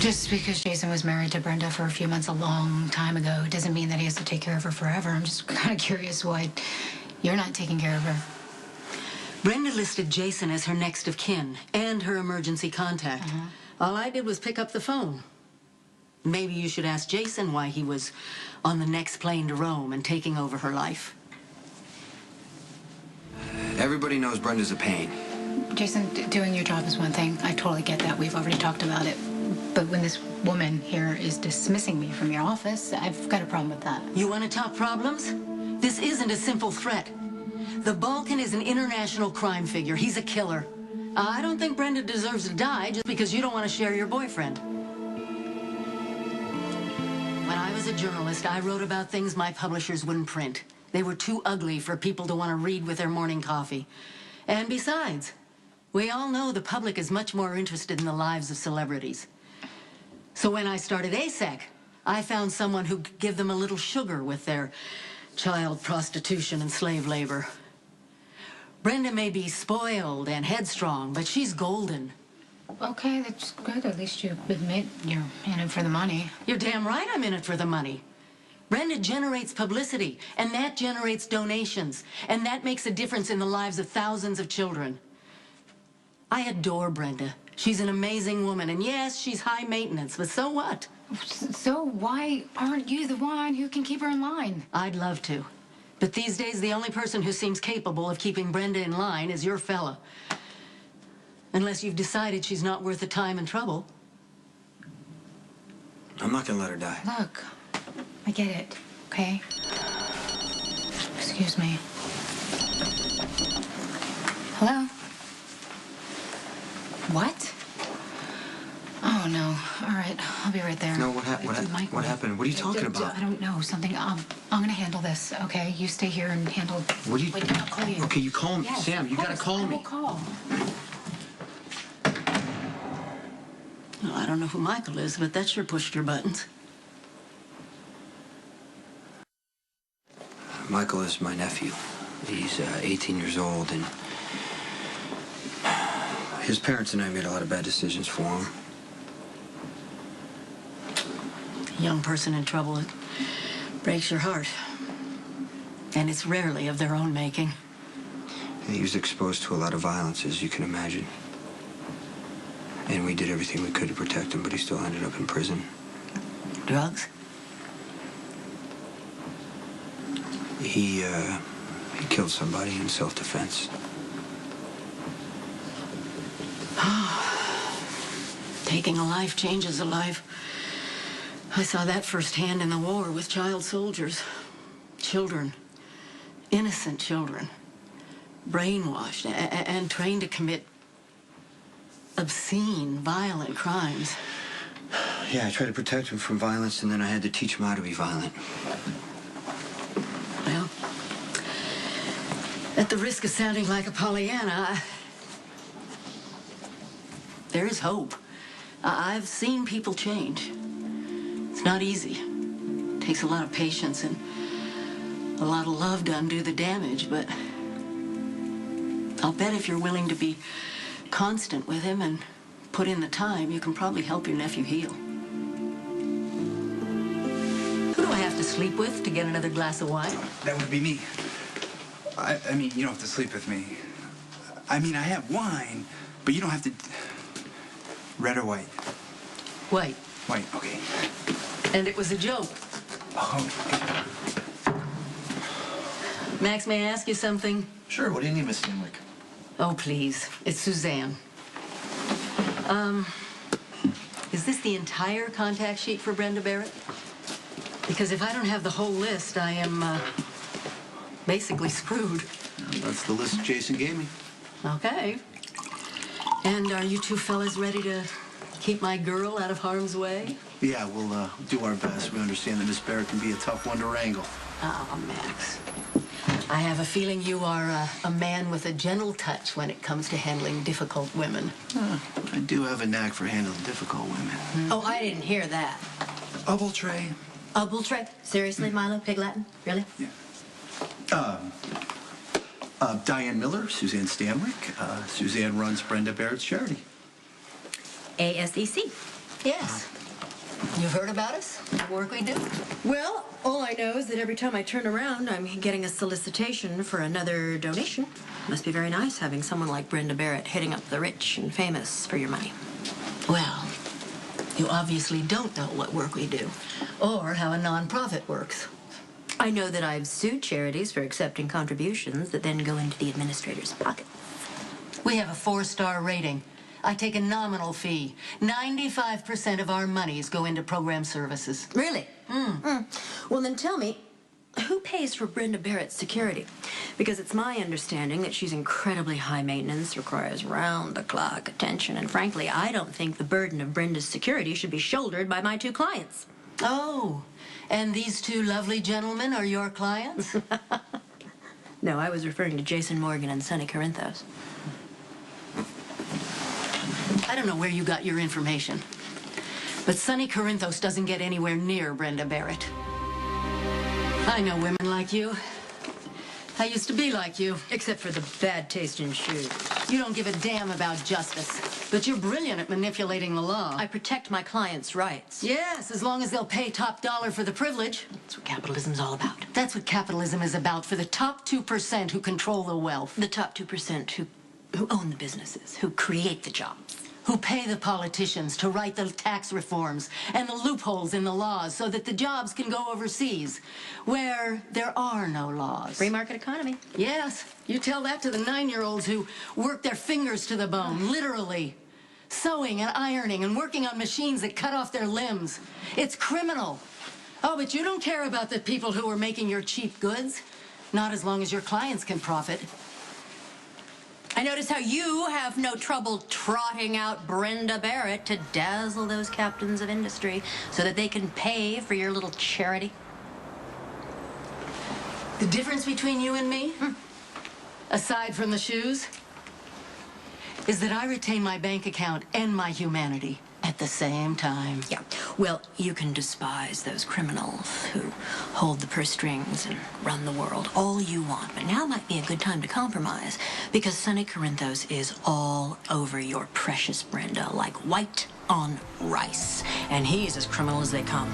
Just because Jason was married to Brenda for a few months a long time ago doesn't mean that he has to take care of her forever. I'm just kind of curious why you're not taking care of her. Brenda listed Jason as her next of kin and her emergency contact. All I did was pick up the phone. Maybe you should ask Jason why he was on the next plane to Rome and taking over her life. Everybody knows Brenda's a pain. Jason, doing your job is one thing. I totally get that. We've already talked about it. But when this woman here is dismissing me from your office, I've got a problem with that. You want to talk problems? This isn't a simple threat. The Balkan is an international crime figure. He's a killer. I don't think Brenda deserves to die just because you don't want to share your boyfriend. When I was a journalist, I wrote about things my publishers wouldn't print. They were too ugly for people to want to read with their morning coffee. And besides, we all know the public is much more interested in the lives of celebrities. So when I started ASEC, I found someone who could give them a little sugar with their child prostitution and slave labor. Brenda may be spoiled and headstrong, but she's golden. Okay, that's good. At least you admit you're in it for the money. You're damn right I'm in it for the money. Brenda generates publicity, and that generates donations, and that makes a difference in the lives of thousands of children. I adore Brenda. She's an amazing woman, and yes, she's high maintenance, but so what? So why aren't you the one who can keep her in line? I'd love to. But these days, the only person who seems capable of keeping Brenda in line is your fella. Unless you've decided she's not worth the time and trouble. I'm not gonna let her die. Look, I get it, okay? Excuse me. Hello? What? Oh, no. All right, I'll be right there. No, what happened? What are you talking about? I don't know. Something, I'm gonna handle this, okay? You stay here and handle... What do you... Wait, I'll call you. Okay, you call me. Yes, Sam, you gotta call me. I will call. Well, I don't know who Michael is, but that sure pushed your buttons. Michael is my nephew. He's 18 years old, and his parents and I made a lot of bad decisions for him. A young person in trouble, it breaks your heart. And it's rarely of their own making. He was exposed to a lot of violence, as you can imagine. And we did everything we could to protect him, but he still ended up in prison. Drugs? He killed somebody in self-defense. Taking a life changes a life. I saw that firsthand in the war with child soldiers. Children. Innocent children. Brainwashed and trained to commit obscene, violent crimes. Yeah, I tried to protect him from violence, and then I had to teach him how to be violent. Well, at the risk of sounding like a Pollyanna, there is hope. I've seen people change. It's not easy. It takes a lot of patience and a lot of love to undo the damage, but I'll bet if you're willing to be constant with him and put in the time, you can probably help your nephew heal. Who do I have to sleep with to get another glass of wine? That would be me. I mean, you don't have to sleep with me. I mean, I have wine, but you don't have to... Red or white? White. White, okay. And it was a joke. Oh. Max, may I ask you something? Sure, what do you need, Miss Stanwick? Oh, please. It's Suzzane. Is this the entire contact sheet for Brenda Barrett? Because if I don't have the whole list, I am, basically screwed. That's the list Jason gave me. Okay. And are you two fellas ready to keep my girl out of harm's way? Yeah, we'll do our best. We understand that Miss Barrett can be a tough one to wrangle. Oh, Max. I have a feeling you are a man with a gentle touch when it comes to handling difficult women. I do have a knack for handling difficult women. Oh, I didn't hear that. Double tray. A bull trick? Seriously, Milo? Pig Latin? Really? Yeah. Diane Miller, Suzzane Stanwick. Suzzane runs Brenda Barrett's charity. ASEC. Yes. You've heard about us? The work we do? Well, all I know is that every time I turn around, I'm getting a solicitation for another donation. Must be very nice having someone like Brenda Barrett hitting up the rich and famous for your money. Well, you obviously don't know what work we do, or how a nonprofit works. I know that I've sued charities for accepting contributions that then go into the administrator's pocket. We have a 4-star rating. I take a nominal fee. 95% of our monies go into program services. Really? Well, then tell me, who pays for Brenda Barrett's security? Because it's my understanding that she's incredibly high maintenance, requires round-the-clock attention, and frankly, I don't think the burden of Brenda's security should be shouldered by my 2 clients. Oh, and these 2 lovely gentlemen are your clients? No, I was referring to Jason Morgan and Sonny Corinthos. I don't know where you got your information, but Sonny Corinthos doesn't get anywhere near Brenda Barrett. I know women like you. I used to be like you. Except for the bad taste in shoes. You don't give a damn about justice, but you're brilliant at manipulating the law. I protect my clients' rights. Yes, as long as they'll pay top dollar for the privilege. That's what capitalism's all about. That's what capitalism is about, for the top 2% who control the wealth. The top 2% who own the businesses, who create the jobs. Who pay the politicians to write the tax reforms and the loopholes in the laws so that the jobs can go overseas, where there are no laws. Free market economy. Yes, you tell that to the 9-year-olds who work their fingers to the bone, literally. Sewing and ironing and working on machines that cut off their limbs. It's criminal. Oh, but you don't care about the people who are making your cheap goods. Not as long as your clients can profit. I notice how you have no trouble trotting out Brenda Barrett to dazzle those captains of industry so that they can pay for your little charity. The difference between you and me, aside from the shoes, is that I retain my bank account and my humanity at the same time. Yeah, well, you can despise those criminals who hold the purse strings and run the world all you want, but now might be a good time to compromise, because Sonny Corinthos is all over your precious Brenda like white on rice, and he's as criminal as they come.